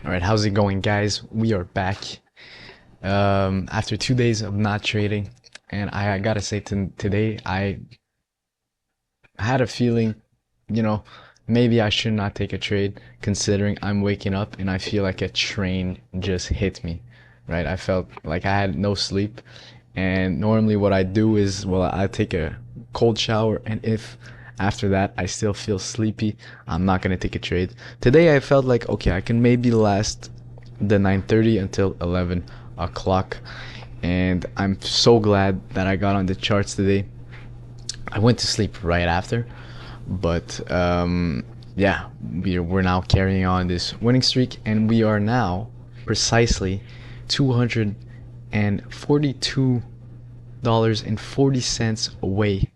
All right, how's it going, guys? We are back after 2 days of not trading, and I gotta say, today I had a feeling, you know, maybe I should not take a trade, considering I'm waking up and I feel like a train just hit me, right? I felt like I had no sleep, and normally what I do is, well, I take a cold shower, and if after that I still feel sleepy, I'm not gonna take a trade. Today I felt like, okay, I can maybe last the 9:30 until 11 o'clock, and I'm so glad that I got on the charts today. I went to sleep right after, but yeah, we're now carrying on this winning streak, and we are now precisely $242.40 away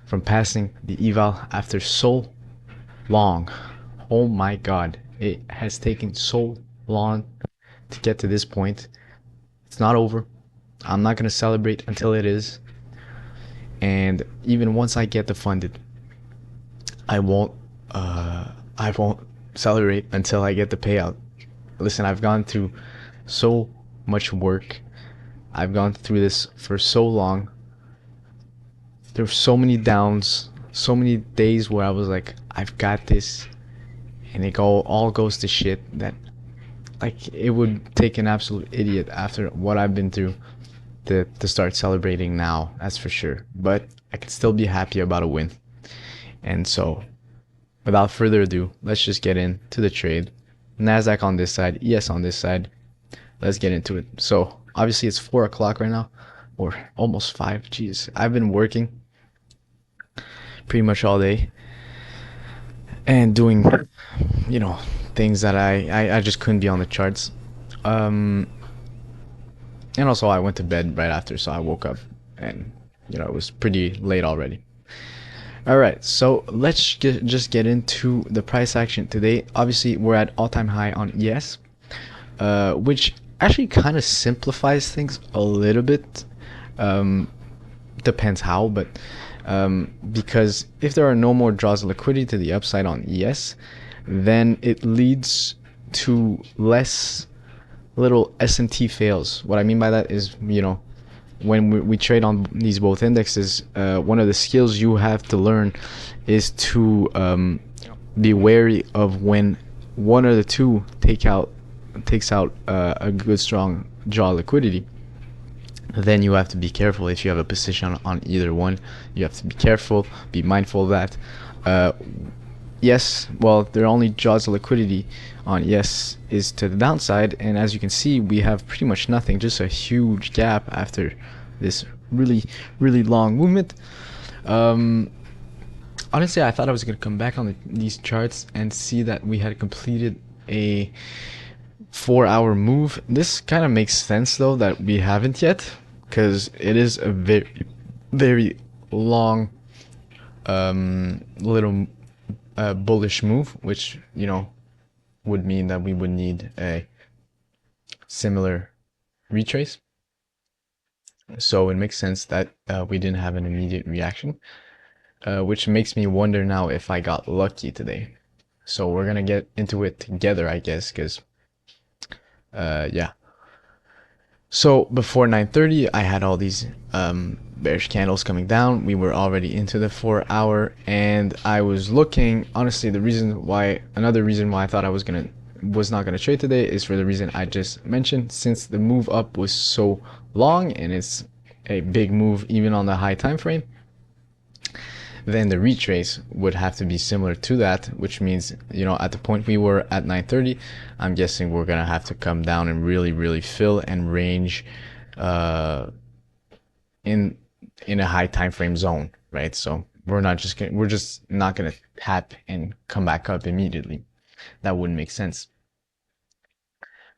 from passing the Eval after so long. Oh my God, it has taken so long to get to this point. It's not over. I'm not gonna celebrate until it is, and even once I get the funded, I won't I won't celebrate until I get the payout. Listen, I've gone through so much work. I've gone through this for so long. There were so many downs, so many days where I was like, I've got this, and it all goes to shit. That, like, it would take an absolute idiot after what I've been through to start celebrating now, that's for sure. But I can still be happy about a win. And so, without further ado, let's just get into the trade. Nasdaq on this side, ES on this side. Let's get into it. So obviously it's 4 o'clock right now, or almost 5. Jeez, I've been working pretty much all day and doing, you know, things that I just couldn't be on the charts. Um, and also I went to bed right after, so I woke up and it was pretty late already. All right, so let's just get into the price action today. Obviously, we're at all-time high on ES, which actually kind of simplifies things a little bit. Um, Depends how, but because if there are no more draws of liquidity to the upside on ES, then it leads to less little S&T fails. What I mean by that is, when we trade on these both indexes, one of the skills you have to learn is to be wary of when one or the two takes out a good strong draw liquidity. Then you have to be careful. If you have a position on either one, you have to be careful, be mindful of that. Yes, well, their only jaws of liquidity on yes is to the downside, and as you can see, we have pretty much nothing, just a huge gap after this really long movement. Honestly, I thought I was going to come back on these charts and see that we had completed a 4-hour move. This kind of makes sense though that we haven't yet, because it is a very long little bullish move, which would mean that we would need a similar retrace. So it makes sense that we didn't have an immediate reaction, which makes me wonder now if I got lucky today. So we're gonna get into it together, I guess, because yeah. So before 9:30, I had all these bearish candles coming down. We were already into the 4-hour, and I was looking. Honestly, another reason why I thought I was not gonna trade today is for the reason I just mentioned. Since the move up was so long, and it's a big move even on the high time frame, then the retrace would have to be similar to that, which means, at the point we were at 9:30, I'm guessing we're gonna have to come down and really fill and range in a high time frame zone, right? So we're just not gonna tap and come back up immediately. That wouldn't make sense.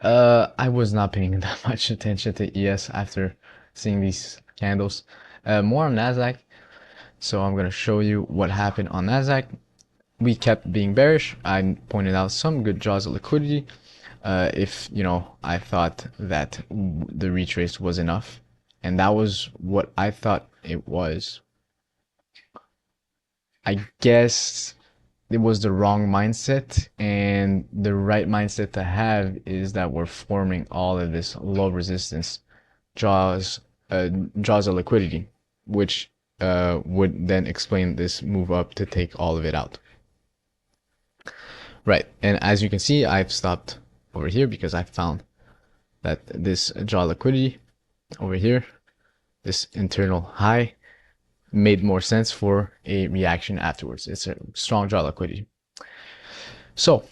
I was not paying that much attention to ES after seeing these candles. More on Nasdaq. So I'm going to show you what happened on Nasdaq. We kept being bearish. I pointed out some good draws of liquidity. If I thought that the retrace was enough, and that was what I thought it was. I guess it was the wrong mindset, and the right mindset to have is that we're forming all of this low resistance draws draws a liquidity, which would then explain this move up to take all of it out. Right, and as you can see, I've stopped over here because I found that this draw liquidity over here, this internal high, made more sense for a reaction afterwards. It's a strong draw liquidity. So,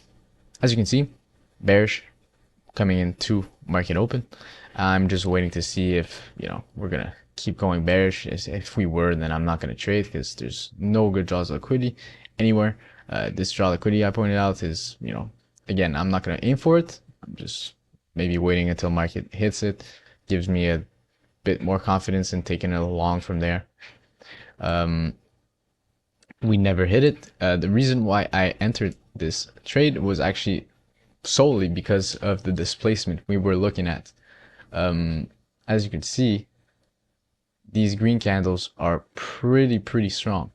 as you can see, bearish coming into market open. I'm just waiting to see if, we're gonna keep going bearish. If we were, then I'm not gonna trade because there's no good draws liquidity anywhere. This draw liquidity I pointed out is, again, I'm not gonna aim for it. I'm just maybe waiting until market hits it. Gives me a bit more confidence in taking it along from there. We never hit it. The reason why I entered this trade was actually solely because of the displacement we were looking at. As you can see, these green candles are pretty strong.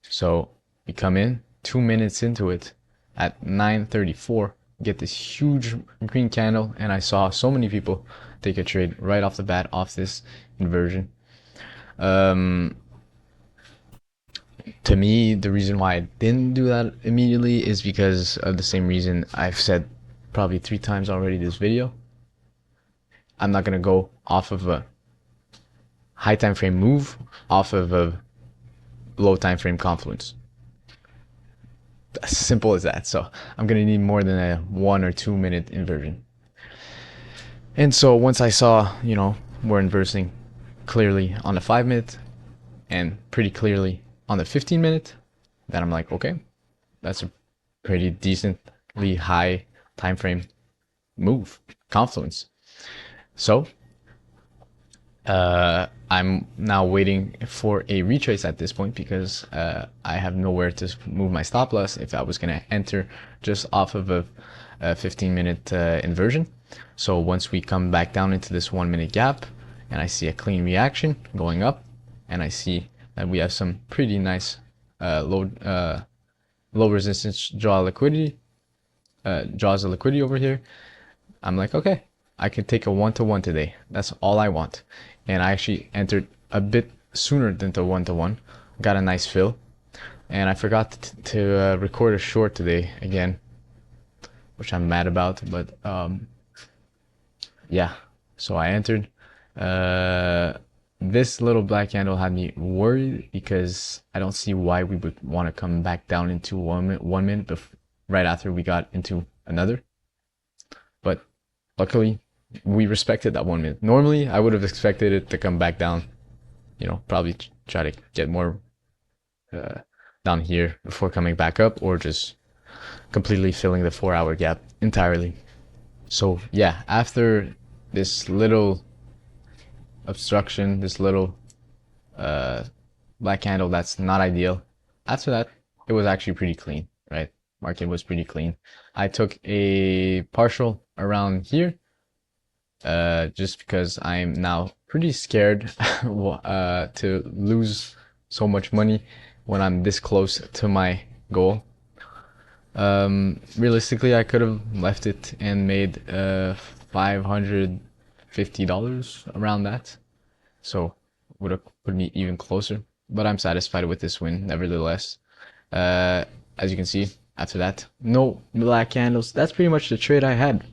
So we come in 2 minutes into it at 9:34, get this huge green candle, and I saw so many people take a trade right off the bat off this inversion. To me, the reason why I didn't do that immediately is because of the same reason I've said probably 3 times already this video. I'm not gonna go off of a high time frame move off of a low time frame confluence. As simple as that. So I'm gonna need more than a 1 or 2 minute inversion. And so once I saw, we're inversing clearly on the 5 minute and pretty clearly on the 15 minute, then I'm like, okay, that's a pretty decently high time frame move, confluence. So I'm now waiting for a retrace at this point because I have nowhere to move my stop loss if I was going to enter just off of a 15-minute inversion. So once we come back down into this 1 minute gap and I see a clean reaction going up, and I see that we have some pretty nice low resistance draws a liquidity over here, I'm like, okay, I can take a 1-to-1 today. That's all I want. And I actually entered a bit sooner than the 1-to-1, got a nice fill, and I forgot to record a short today again, which I'm mad about, but yeah, so I entered. This little black candle had me worried because I don't see why we would want to come back down into 1 minute right after we got into another. But luckily, we respected that 1 minute. Normally, I would have expected it to come back down, probably try to get more down here before coming back up, or just completely filling the 4-hour gap entirely. So yeah, after this little obstruction, this little black candle that's not ideal, after that it was actually pretty clean, right? Market was pretty clean. I took a partial around here just because I'm now pretty scared to lose so much money when I'm this close to my goal. Realistically, I could have left it and made $550 around that, so would have put me even closer, but I'm satisfied with this win nevertheless. As you can see, after that, no black candles. That's pretty much the trade I had.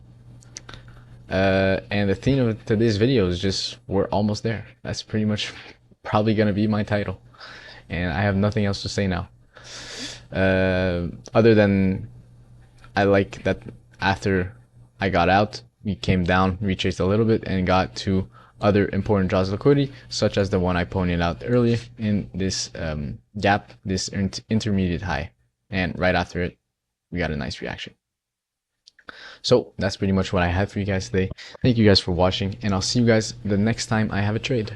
And the theme of today's video is just, we're almost there. That's pretty much probably gonna be my title, and I have nothing else to say now. Other than I like that after I got out, we came down, retraced a little bit, and got to other important draws liquidity, such as the one I pointed out earlier in this gap, this intermediate high, and right after it, we got a nice reaction. So that's pretty much what I had for you guys today. Thank you guys for watching, and I'll see you guys the next time I have a trade.